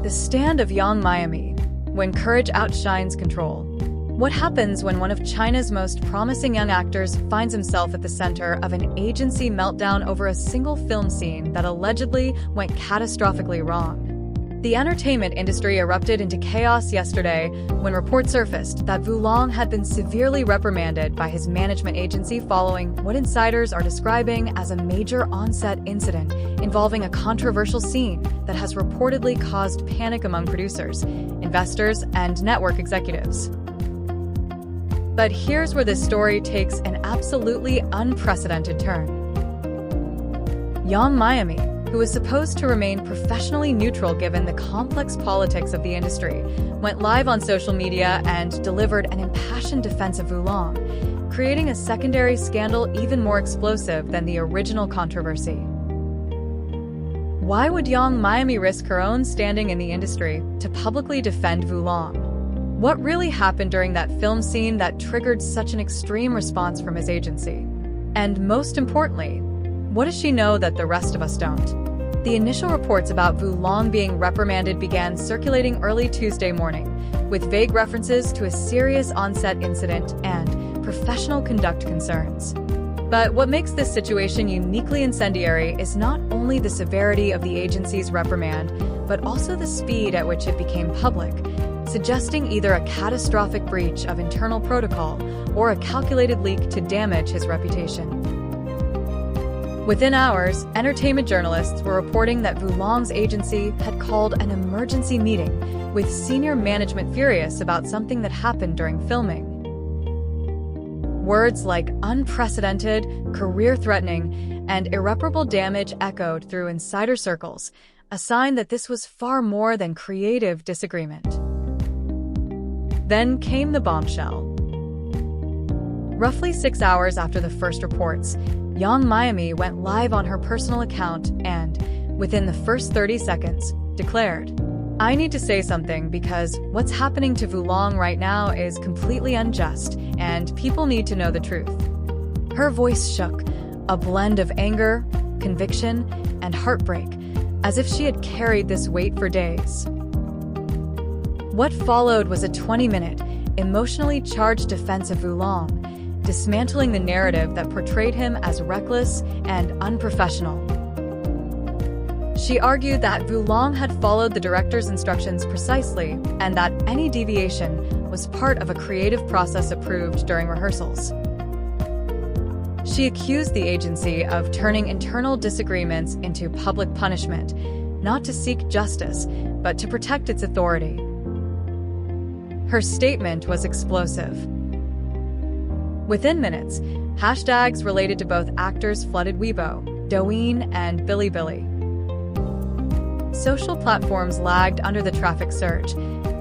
The stand of Miami, when courage outshines control. What happens when one of China's most promising young actors finds himself at the center of an agency meltdown over a single film scene that allegedly went catastrophically wrong? The entertainment industry erupted into chaos yesterday when reports surfaced that YuLong had been severely reprimanded by his management agency following what insiders are describing as a major on-set incident involving a controversial scene that has reportedly caused panic among producers, investors, and network executives. But here's where this story takes an absolutely unprecedented turn. Miami, who was supposed to remain professionally neutral given the complex politics of the industry, went live on social media and delivered an impassioned defense of YuLong, creating a secondary scandal even more explosive than the original controversy. Why would Miami risk her own standing in the industry to publicly defend YuLong? What really happened during that film scene that triggered such an extreme response from his agency? And most importantly, what does she know that the rest of us don't? The initial reports about YuLong being reprimanded began circulating early Tuesday morning, with vague references to a serious on-set incident and professional conduct concerns. But what makes this situation uniquely incendiary is not only the severity of the agency's reprimand, but also the speed at which it became public, suggesting either a catastrophic breach of internal protocol or a calculated leak to damage his reputation. Within hours, entertainment journalists were reporting that YuLong's agency had called an emergency meeting with senior management furious about something that happened during filming. Words like unprecedented, career-threatening, and irreparable damage echoed through insider circles, a sign that this was far more than creative disagreement. Then came the bombshell. Roughly 6 hours after the first reports, Miami went live on her personal account and, within the first 30 seconds, declared, "I need to say something because what's happening to YuLong right now is completely unjust and people need to know the truth." Her voice shook, a blend of anger, conviction, and heartbreak, as if she had carried this weight for days. What followed was a 20-minute, emotionally charged defense of YuLong, dismantling the narrative that portrayed him as reckless and unprofessional. She argued that YuLong had followed the director's instructions precisely and that any deviation was part of a creative process approved during rehearsals. She accused the agency of turning internal disagreements into public punishment, not to seek justice, but to protect its authority. Her statement was explosive. Within minutes, hashtags related to both actors flooded Weibo, Douyin, and Bilibili. Social platforms lagged under the traffic surge.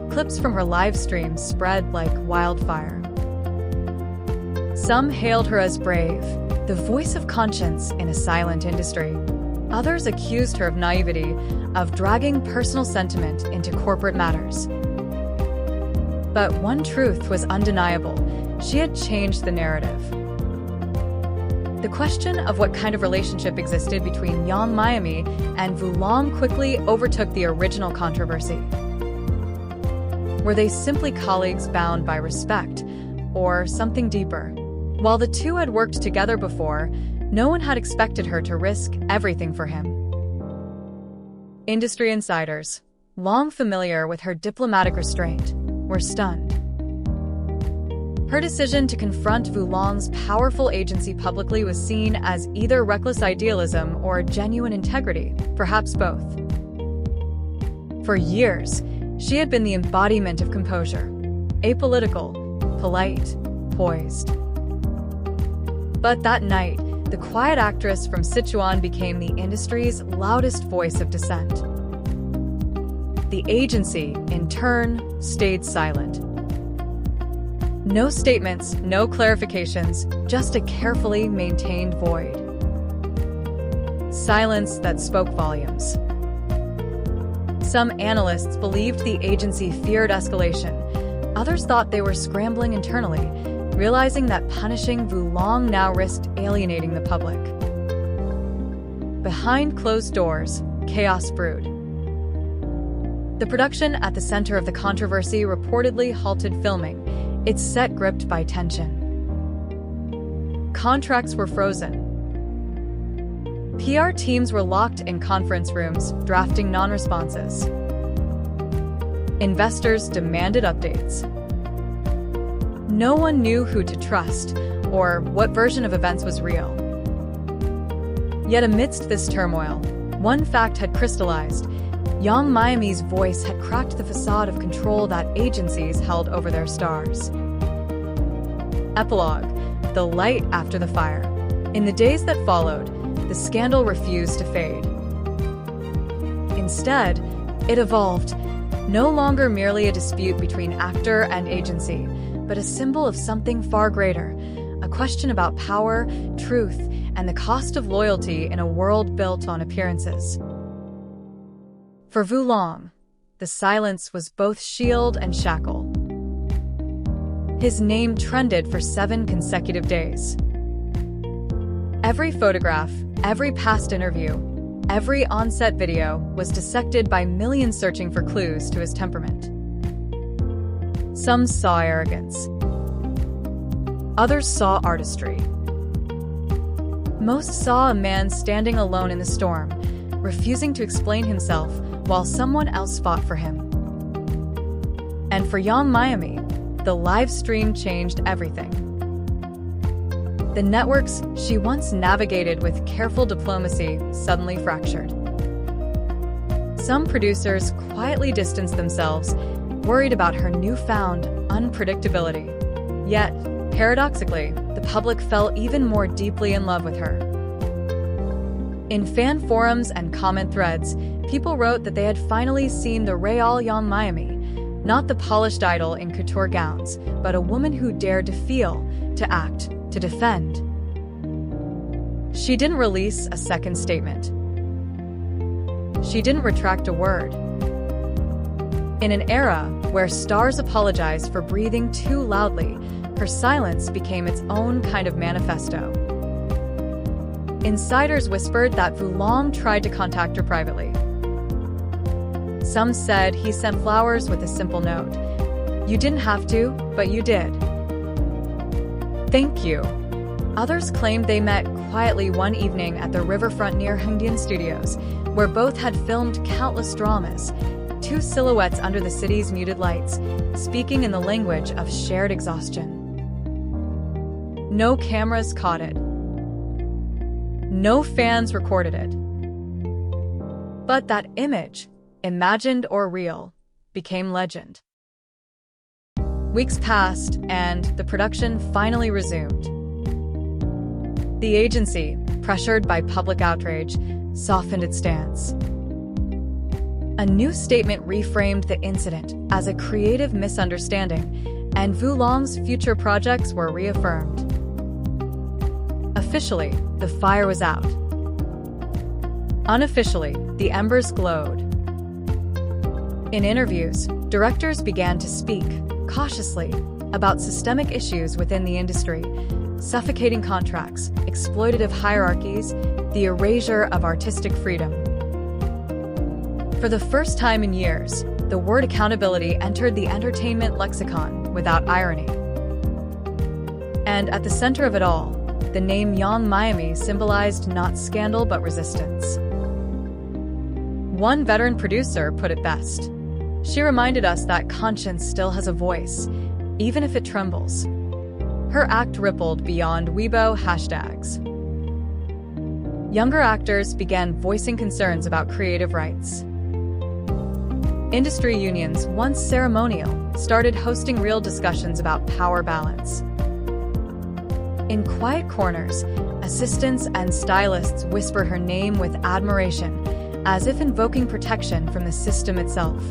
Clips from her live stream spread like wildfire. Some hailed her as brave, the voice of conscience in a silent industry. Others accused her of naivety, of dragging personal sentiment into corporate matters. But one truth was undeniable. She had changed the narrative. The question of what kind of relationship existed between Miami and YuLong quickly overtook the original controversy. Were they simply colleagues bound by respect, or something deeper? While the two had worked together before, no one had expected her to risk everything for him. Industry insiders, long familiar with her diplomatic restraint, were stunned. Her decision to confront YuLong's powerful agency publicly was seen as either reckless idealism or genuine integrity, perhaps both. For years, she had been the embodiment of composure, apolitical, polite, poised. But that night, the quiet actress from Sichuan became the industry's loudest voice of dissent. The agency, in turn, stayed silent. No statements, no clarifications, just a carefully maintained void. Silence that spoke volumes. Some analysts believed the agency feared escalation. Others thought they were scrambling internally, realizing that punishing YuLong now risked alienating the public. Behind closed doors, chaos brewed. The production at the center of the controversy reportedly halted filming, its set gripped by tension. Contracts were frozen. PR teams were locked in conference rooms, drafting non-responses. Investors demanded updates. No one knew who to trust or what version of events was real. Yet amidst this turmoil, one fact had crystallized. Young Miami's voice had cracked the facade of control that agencies held over their stars. Epilogue: the light after the fire. In the days that followed, the scandal refused to fade. Instead, it evolved, no longer merely a dispute between actor and agency, but a symbol of something far greater, a question about power, truth, and the cost of loyalty in a world built on appearances. For YuLong, the silence was both shield and shackle. His name trended for 7 consecutive days. Every photograph, every past interview, every on-set video was dissected by millions searching for clues to his temperament. Some saw arrogance. Others saw artistry. Most saw a man standing alone in the storm, refusing to explain himself while someone else fought for him. And for Young Miami, the live stream changed everything. The networks she once navigated with careful diplomacy suddenly fractured. Some producers quietly distanced themselves, worried about her newfound unpredictability. Yet, paradoxically, the public fell even more deeply in love with her. In fan forums and comment threads, people wrote that they had finally seen the real Young Miami, not the polished idol in couture gowns, but a woman who dared to feel, to act, to defend. She didn't release a second statement. She didn't retract a word. In an era where stars apologize for breathing too loudly, her silence became its own kind of manifesto. Insiders whispered that YuLong tried to contact her privately. Some said he sent flowers with a simple note. "You didn't have to, but you did. Thank you." Others claimed they met quietly one evening at the riverfront near Hengdian Studios, where both had filmed countless dramas, 2 silhouettes under the city's muted lights, speaking in the language of shared exhaustion. No cameras caught it. No fans recorded it. But that image, imagined or real, became legend. Weeks passed, and the production finally resumed. The agency, pressured by public outrage, softened its stance. A new statement reframed the incident as a creative misunderstanding, and YuLong's future projects were reaffirmed. Officially, the fire was out. Unofficially, the embers glowed. In interviews, directors began to speak, cautiously, about systemic issues within the industry, suffocating contracts, exploitative hierarchies, the erasure of artistic freedom. For the first time in years, the word accountability entered the entertainment lexicon without irony. And at the center of it all, the name Young Miami symbolized not scandal but resistance. One veteran producer put it best. She reminded us that conscience still has a voice, even if it trembles. Her act rippled beyond Weibo hashtags. Younger actors began voicing concerns about creative rights. Industry unions, once ceremonial, started hosting real discussions about power balance. In quiet corners, assistants and stylists whispered her name with admiration, as if invoking protection from the system itself.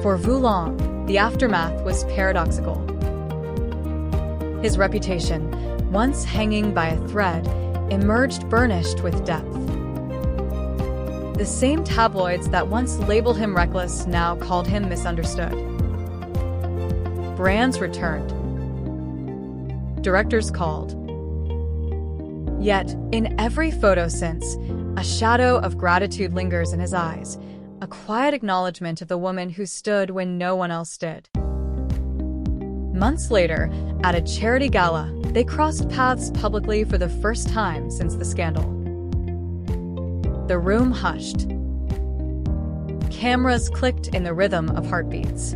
For YuLong, the aftermath was paradoxical. His reputation, once hanging by a thread, emerged burnished with depth. The same tabloids that once labeled him reckless now called him misunderstood. Brands returned. Directors called. Yet, in every photo since, a shadow of gratitude lingers in his eyes, a quiet acknowledgement of the woman who stood when no one else did. Months later, at a charity gala, they crossed paths publicly for the first time since the scandal. The room hushed. Cameras clicked in the rhythm of heartbeats.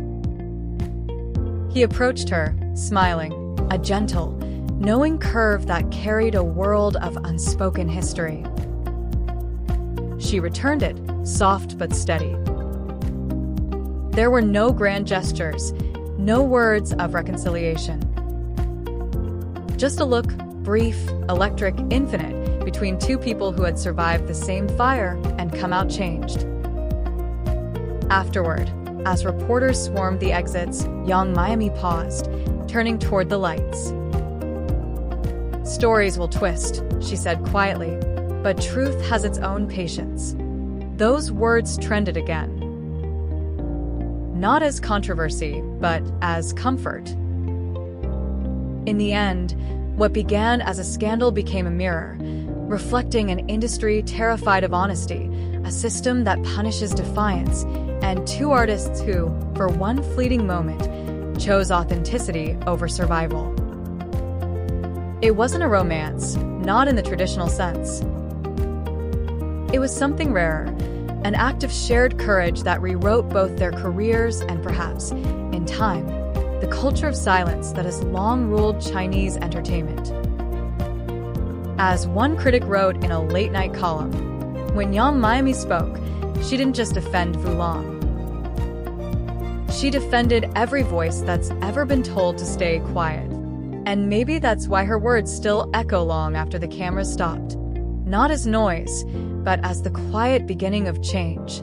He approached her, smiling, a gentle, knowing curve that carried a world of unspoken history. She returned it, soft but steady. There were no grand gestures, no words of reconciliation. Just a look, brief, electric, infinite, between two people who had survived the same fire and come out changed. Afterward, as reporters swarmed the exits, YuLong's paused, turning toward the lights. "Stories will twist," she said quietly, "but truth has its own patience." Those words trended again. Not as controversy, but as comfort. In the end, what began as a scandal became a mirror, reflecting an industry terrified of honesty, a system that punishes defiance, and two artists who, for one fleeting moment, chose authenticity over survival. It wasn't a romance, not in the traditional sense. It was something rarer, an act of shared courage that rewrote both their careers and perhaps, in time, the culture of silence that has long ruled Chinese entertainment. As one critic wrote in a late-night column, when YuLong spoke, she didn't just defend YuLong. She defended every voice that's ever been told to stay quiet. And maybe that's why her words still echo long after the camera stopped. Not as noise, but as the quiet beginning of change.